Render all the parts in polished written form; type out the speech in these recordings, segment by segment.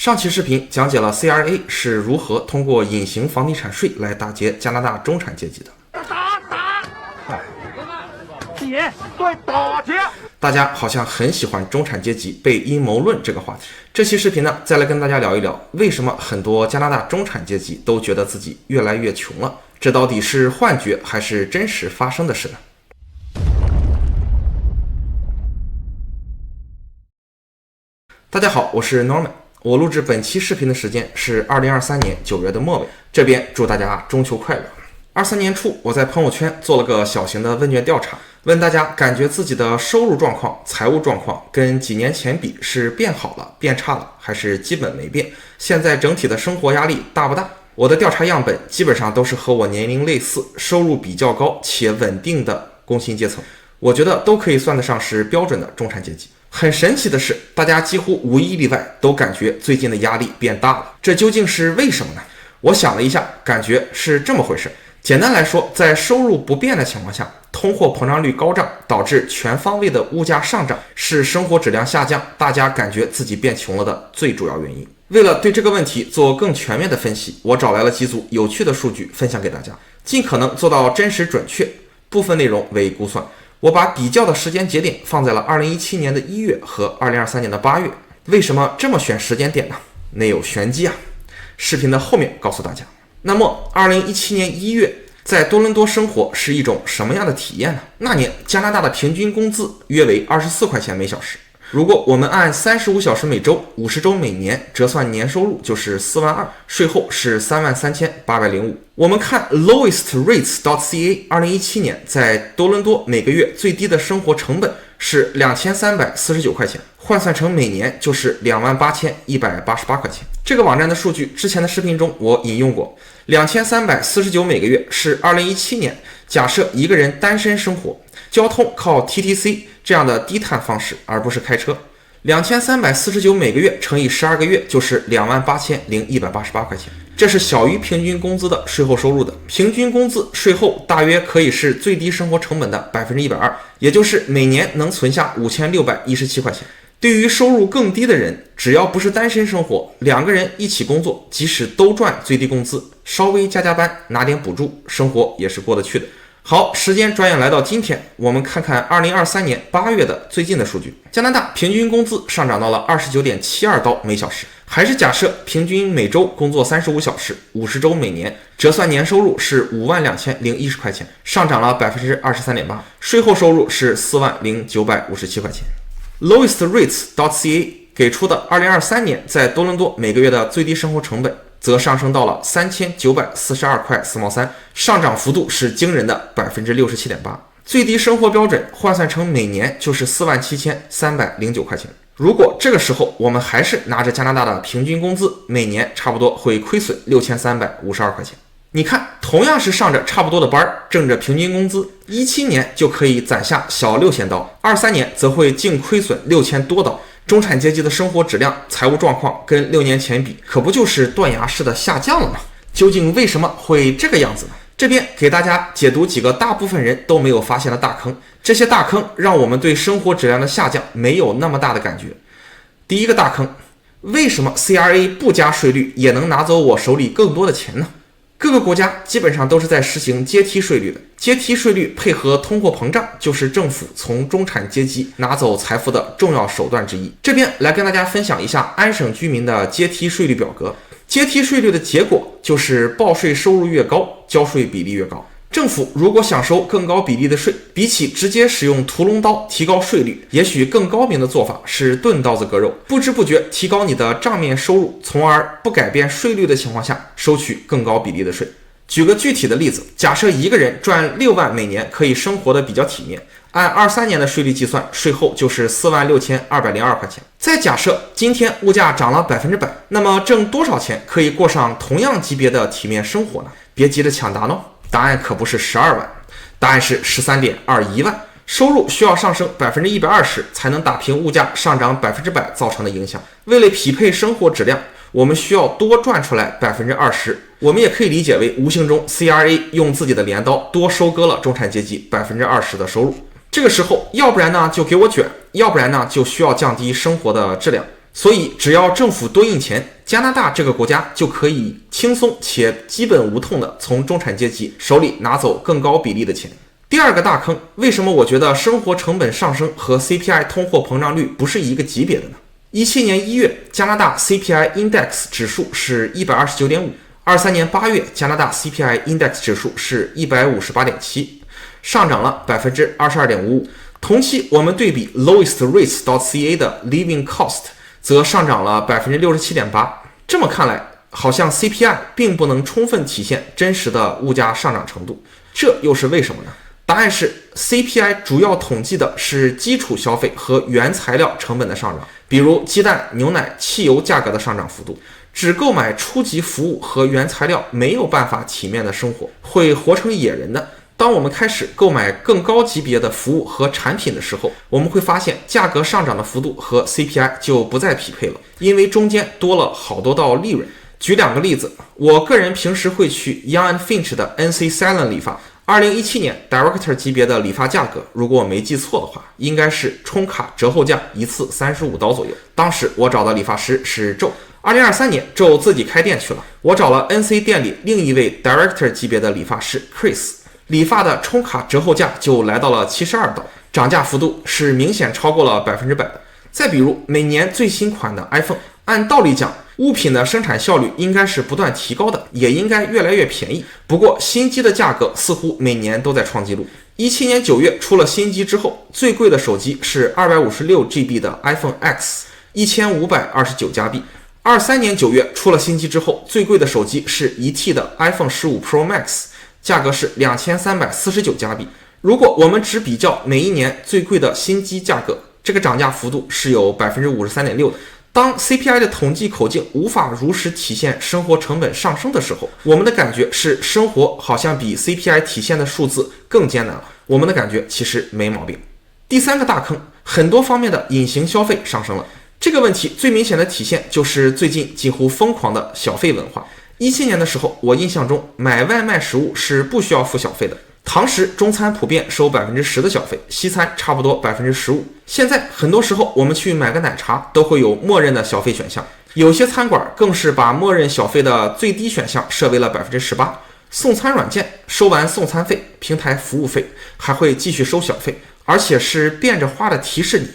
上期视频讲解了 CRA 是如何通过隐形房地产税来打劫加拿大中产阶级的。打劫！大家好像很喜欢中产阶级被阴谋论这个话题。这期视频呢，再来跟大家聊一聊，为什么很多加拿大中产阶级都觉得自己越来越穷了？这到底是幻觉还是真实发生的事呢？大家好，我是 Norman。我录制本期视频的时间是2023年9月的末尾，这边祝大家中秋快乐。23年初，我在朋友圈做了个小型的问卷调查，问大家感觉自己的收入状况、财务状况跟几年前比是变好了、变差了，还是基本没变？现在整体的生活压力大不大？我的调查样本基本上都是和我年龄类似、收入比较高且稳定的工薪阶层，我觉得都可以算得上是标准的中产阶级。很神奇的是，大家几乎无一例外都感觉最近的压力变大了，这究竟是为什么呢？我想了一下，感觉是这么回事。简单来说，在收入不变的情况下，通货膨胀率高涨，导致全方位的物价上涨，是生活质量下降，大家感觉自己变穷了的最主要原因。为了对这个问题做更全面的分析，我找来了几组有趣的数据分享给大家，尽可能做到真实准确，部分内容为估算。我把比较的时间节点放在了2017年的1月和2023年的8月。为什么这么选时间点呢？内有玄机啊！视频的后面告诉大家。那么2017年1月在多伦多生活是一种什么样的体验呢？那年加拿大的平均工资约为24块钱每小时。如果我们按35小时每周、50周每年折算年收入就是4万2，税后是33805。我们看 lowestrates.ca 2017年在多伦多每个月最低的生活成本是2349块钱，换算成每年就是28188块钱。这个网站的数据之前的视频中我引用过，2349每个月是2017年假设一个人单身生活，交通靠 TTC 这样的低碳方式，而不是开车。2349每个月乘以12个月就是28188块钱，这是小于平均工资的税后收入的。平均工资税后大约可以是最低生活成本的120%，也就是每年能存下5617块钱。对于收入更低的人，只要不是单身生活，两个人一起工作，即使都赚最低工资，稍微加班拿点补助，生活也是过得去的。好，时间转眼来到今天，我们看看2023年8月的最近的数据。加拿大平均工资上涨到了29.72刀每小时，还是假设平均每周工作35小时，50周每年，折算年收入是52010块钱，上涨了23.8%，税后收入是40957块钱。lowestrates.ca 给出的2023年在多伦多每个月的最低生活成本则上升到了3942块4毛3，上涨幅度是惊人的67.8%。最低生活标准换算成每年就是47309块钱。如果这个时候我们还是拿着加拿大的平均工资，每年差不多会亏损6352块钱。你看，同样是上着差不多的班，挣着平均工资，17年就可以攒下小6000刀，23年则会净亏损6000多刀。中产阶级的生活质量、财务状况跟6年前比，可不就是断崖式的下降了吗？究竟为什么会这个样子呢？这边给大家解读几个大部分人都没有发现的大坑，这些大坑让我们对生活质量的下降没有那么大的感觉。第一个大坑，为什么 CRA 不加税率也能拿走我手里更多的钱呢？各个国家基本上都是在实行阶梯税率的，阶梯税率配合通货膨胀，就是政府从中产阶级拿走财富的重要手段之一。这边来跟大家分享一下安省居民的阶梯税率表格。阶梯税率的结果就是报税收入越高，交税比例越高。政府如果想收更高比例的税，比起直接使用屠龙刀提高税率，也许更高明的做法是钝刀子割肉，不知不觉提高你的账面收入，从而不改变税率的情况下收取更高比例的税。举个具体的例子，假设一个人赚6万每年，可以生活的比较体面，按23年的税率计算，税后就是46202块钱。再假设今天物价涨了100%，那么挣多少钱可以过上同样级别的体面生活呢？别急着抢答喏，答案可不是12万，答案是13.21万。收入需要上升120%才能打平物价上涨100%造成的影响。为了匹配生活质量，我们需要多赚出来20%。我们也可以理解为无形中 CRA 用自己的镰刀多收割了中产阶级20%的收入。这个时候，要不然呢就给我卷，要不然呢就需要降低生活的质量。所以只要政府多印钱，加拿大这个国家就可以轻松且基本无痛的从中产阶级手里拿走更高比例的钱。第二个大坑，为什么我觉得生活成本上升和 CPI 通货膨胀率不是一个级别的呢？17年1月，加拿大 CPI Index 指数是 129.5，23年8月，加拿大 CPI Index 指数是 158.7， 上涨了 22.55%。同期我们对比 lowestrates.ca 的 living cost 则上涨了 67.8%。 这么看来，好像 CPI 并不能充分体现真实的物价上涨程度，这又是为什么呢？答案是 CPI 主要统计的是基础消费和原材料成本的上涨，比如鸡蛋、牛奶、汽油价格的上涨幅度。只购买初级服务和原材料没有办法体面的生活，会活成野人的。当我们开始购买更高级别的服务和产品的时候，我们会发现价格上涨的幅度和 CPI 就不再匹配了，因为中间多了好多道利润。举2个例子，我个人平时会去 Young & Finch 的 NC Salon 理发。2017年 Director 级别的理发价格，如果我没记错的话，应该是充卡折后价一次$35左右。当时我找的理发师是 Joe。2023年 Joe 自己开店去了，我找了 NC 店里另一位 Director 级别的理发师 Chris， 理发的充卡折后价就来到了$72，涨价幅度是明显超过了100%的。再比如每年最新款的 iPhone， 按道理讲，物品的生产效率应该是不断提高的，也应该越来越便宜。不过新机的价格似乎每年都在创纪录。17年9月出了新机之后，最贵的手机是 256GB 的 iPhone X， 1529加币。23年9月出了新机之后，最贵的手机是 1T 的 iPhone 15 Pro Max， 价格是2349加币。如果我们只比较每一年最贵的新机价格，这个涨价幅度是有 53.6% 的。当 CPI 的统计口径无法如实体现生活成本上升的时候，我们的感觉是生活好像比 CPI 体现的数字更艰难了。我们的感觉其实没毛病。第3个大坑，很多方面的隐形消费上升了。这个问题最明显的体现就是最近几乎疯狂的小费文化。17年的时候，我印象中买外卖食物是不需要付小费的。堂食中餐普遍收 10% 的小费，西餐差不多 15%。 现在很多时候我们去买个奶茶都会有默认的小费选项，有些餐馆更是把默认小费的最低选项设为了 18%。 送餐软件收完送餐费、平台服务费，还会继续收小费，而且是变着花的提示你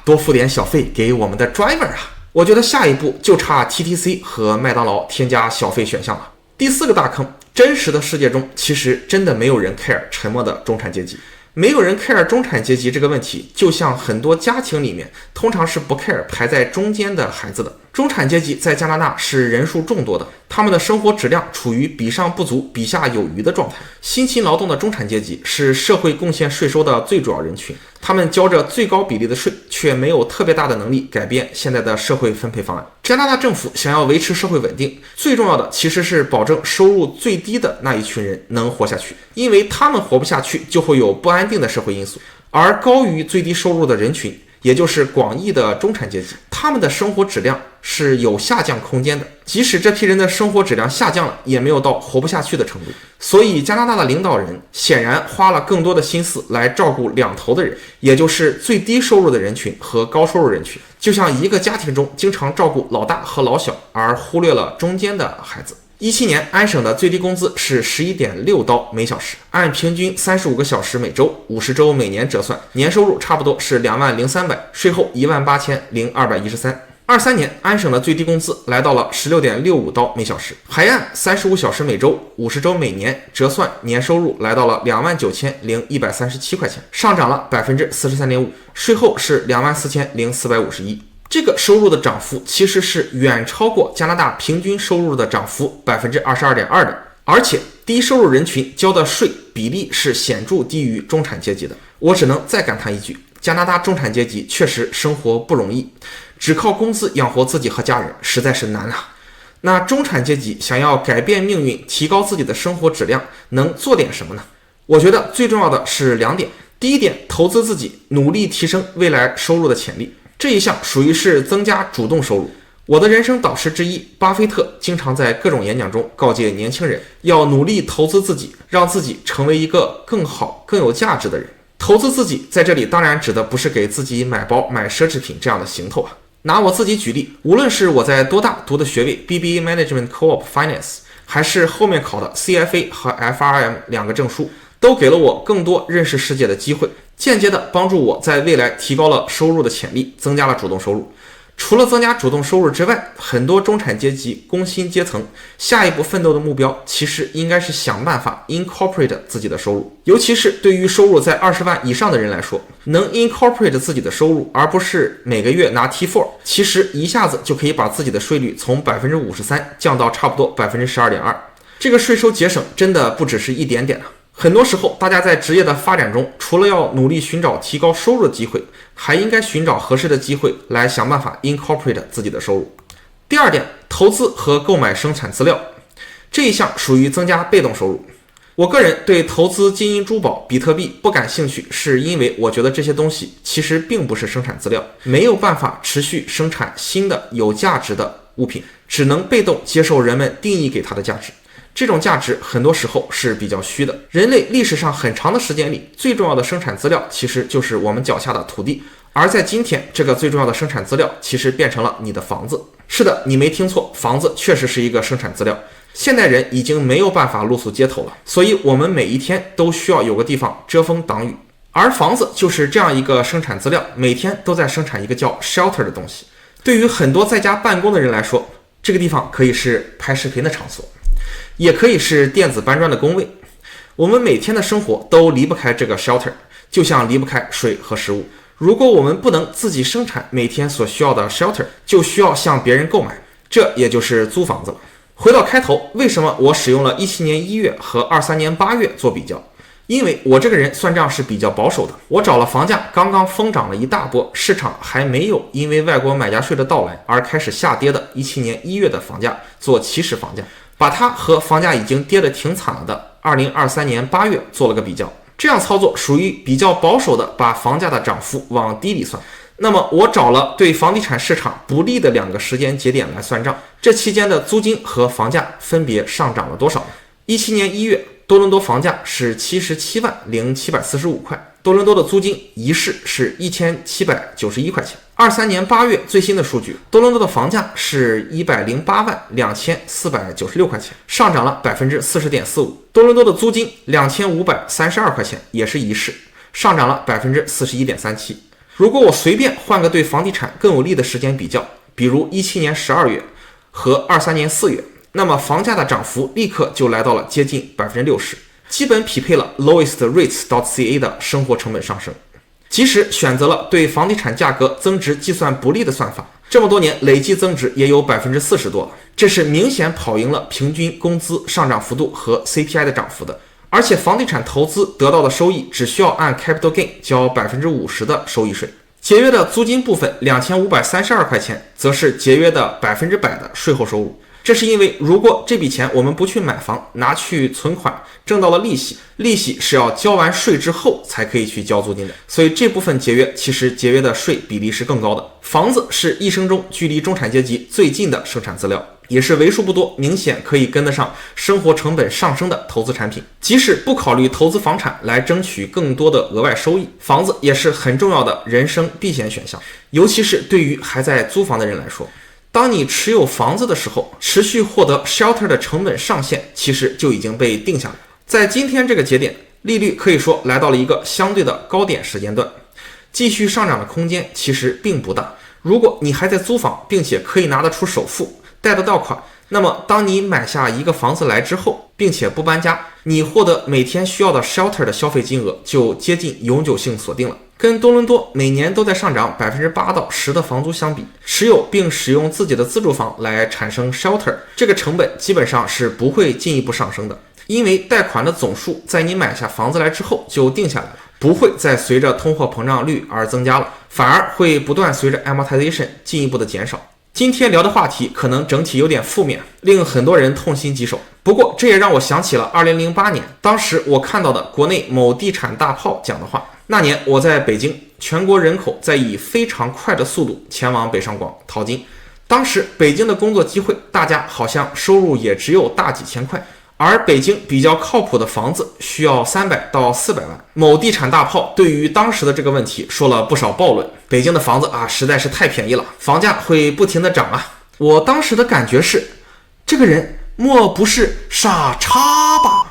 多付点小费给我们的 driver 啊。我觉得下一步就差 TTC 和麦当劳添加小费选项了。第4个大坑，真实的世界中其实真的没有人 care 沉默的中产阶级。没有人 care 中产阶级这个问题，就像很多家庭里面通常是不 care 排在中间的孩子的。中产阶级在加拿大是人数众多的，他们的生活质量处于比上不足比下有余的状态。辛勤劳动的中产阶级是社会贡献税收的最主要人群，他们交着最高比例的税，却没有特别大的能力改变现在的社会分配方案。加拿大政府想要维持社会稳定，最重要的其实是保证收入最低的那一群人能活下去，因为他们活不下去，就会有不安定的社会因素。而高于最低收入的人群，也就是广义的中产阶级，他们的生活质量是有下降空间的，即使这批人的生活质量下降了，也没有到活不下去的程度。所以加拿大的领导人显然花了更多的心思来照顾两头的人，也就是最低收入的人群和高收入人群，就像一个家庭中经常照顾老大和老小，而忽略了中间的孩子。17年安省的最低工资是 11.6 每小时，按平均35个小时每周，50周每年折算，年收入差不多是20300，税后18213。23年安省的最低工资来到了 16.65 每小时，海岸35小时每周，50周每年折算，年收入来到了29137块钱，上涨了 43.5%， 税后是24451。这个收入的涨幅其实是远超过加拿大平均收入的涨幅 22.2% 的，而且低收入人群交的税比例是显著低于中产阶级的。我只能再感叹一句，加拿大中产阶级确实生活不容易，只靠工资养活自己和家人实在是难啊。那中产阶级想要改变命运，提高自己的生活质量，能做点什么呢？我觉得最重要的是2点。第一点，投资自己，努力提升未来收入的潜力。这一项属于是增加主动收入。我的人生导师之一巴菲特经常在各种演讲中告诫年轻人要努力投资自己，让自己成为一个更好更有价值的人。投资自己在这里当然指的不是给自己买包买奢侈品这样的行头啊，拿我自己举例，无论是我在多大读的学位 BBA Management Co-op Finance， 还是后面考的 CFA 和 FRM 2个证书，都给了我更多认识世界的机会，间接的帮助我在未来提高了收入的潜力，增加了主动收入。除了增加主动收入之外，很多中产阶级、工薪阶层下一步奋斗的目标，其实应该是想办法 incorporate 自己的收入。尤其是对于收入在20万以上的人来说，能 incorporate 自己的收入，而不是每个月拿 T4， 其实一下子就可以把自己的税率从 53% 降到差不多 12.2%。这个税收节省真的不只是一点点啊。很多时候，大家在职业的发展中，除了要努力寻找提高收入的机会，还应该寻找合适的机会来想办法 incorporate 自己的收入。第二点，投资和购买生产资料，这一项属于增加被动收入。我个人对投资金银珠宝、比特币不感兴趣，是因为我觉得这些东西其实并不是生产资料，没有办法持续生产新的有价值的物品，只能被动接受人们定义给它的价值。这种价值很多时候是比较虚的。人类历史上很长的时间里，最重要的生产资料其实就是我们脚下的土地，而在今天，这个最重要的生产资料其实变成了你的房子。是的，你没听错，房子确实是一个生产资料。现代人已经没有办法露宿街头了，所以我们每一天都需要有个地方遮风挡雨，而房子就是这样一个生产资料，每天都在生产一个叫 shelter 的东西。对于很多在家办公的人来说，这个地方可以是拍视频的场所，也可以是电子搬砖的工位。我们每天的生活都离不开这个 shelter， 就像离不开水和食物。如果我们不能自己生产每天所需要的 shelter， 就需要向别人购买，这也就是租房子了。回到开头，为什么我使用了17年1月和23年8月做比较？因为我这个人算账是比较保守的，我找了房价刚刚疯涨了一大波，市场还没有因为外国买家税的到来而开始下跌的17年1月的房价做起始房价，把它和房价已经跌得挺惨了的2023年8月做了个比较。这样操作属于比较保守的把房价的涨幅往低里算。那么我找了对房地产市场不利的2个时间节点来算账，这期间的租金和房价分别上涨了多少呢？17年1月，多伦多房价是77.745块，多伦多的租金一室是1791块钱。23年8月最新的数据，多伦多的房价是108.2496块钱，上涨了 40.45%。多伦多的租金2532块钱，也是一室，上涨了 41.37%。如果我随便换个对房地产更有利的时间比较，比如17年12月和23年4月，那么房价的涨幅立刻就来到了接近 60%， 基本匹配了 lowestrates.ca 的生活成本上升。即使选择了对房地产价格增值计算不利的算法，这么多年累计增值也有 40% 多了，这是明显跑赢了平均工资上涨幅度和 CPI 的涨幅的。而且房地产投资得到的收益只需要按 capital gain 交 50% 的收益税。节约的租金部分2532块钱则是节约的 100% 的税后收入。这是因为如果这笔钱我们不去买房，拿去存款，挣到了利息，利息是要交完税之后才可以去交租金的，所以这部分节约其实节约的税比例是更高的。房子是一生中距离中产阶级最近的生产资料，也是为数不多明显可以跟得上生活成本上升的投资产品。即使不考虑投资房产来争取更多的额外收益，房子也是很重要的人生避险选项，尤其是对于还在租房的人来说。当你持有房子的时候，持续获得 shelter 的成本上限其实就已经被定下来。在今天这个节点，利率可以说来到了一个相对的高点时间段，继续上涨的空间其实并不大。如果你还在租房，并且可以拿得出首付，贷得到款，那么当你买下一个房子来之后，并且不搬家，你获得每天需要的 shelter 的消费金额就接近永久性锁定了。跟多伦多每年都在上涨 8%到10% 的房租相比，持有并使用自己的自住房来产生 shelter， 这个成本基本上是不会进一步上升的，因为贷款的总数在你买下房子来之后就定下来了，不会再随着通货膨胀率而增加了，反而会不断随着 amortization 进一步的减少。今天聊的话题可能整体有点负面，令很多人痛心疾首。不过这也让我想起了2008年，当时我看到的国内某地产大炮讲的话。那年我在北京，全国人口在以非常快的速度前往北上广淘金。当时北京的工作机会，大家好像收入也只有大几千块，而北京比较靠谱的房子需要300到400万。某地产大炮对于当时的这个问题说了不少暴论，北京的房子实在是太便宜了，房价会不停的涨啊。我当时的感觉是，这个人莫不是傻叉吧？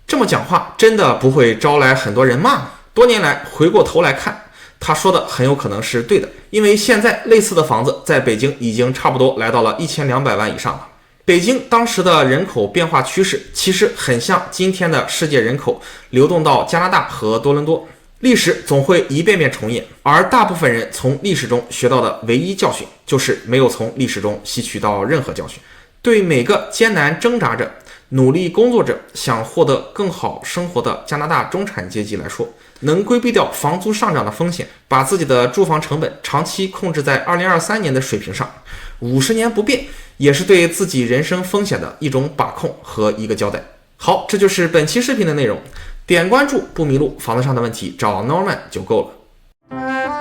这么讲话真的不会招来很多人骂吗？多年来回过头来看，他说的很有可能是对的，因为现在类似的房子在北京已经差不多来到了1200万以上了。北京当时的人口变化趋势其实很像今天的世界人口流动到加拿大和多伦多，历史总会一遍遍重演，而大部分人从历史中学到的唯一教训就是没有从历史中吸取到任何教训。对每个艰难挣扎着、努力工作着、想获得更好生活的加拿大中产阶级来说，能规避掉房租上涨的风险，把自己的住房成本长期控制在2023年的水平上，50年不变，也是对自己人生风险的一种把控和一个交代。好，这就是本期视频的内容，点关注不迷路，房子上的问题找 Norman 就够了。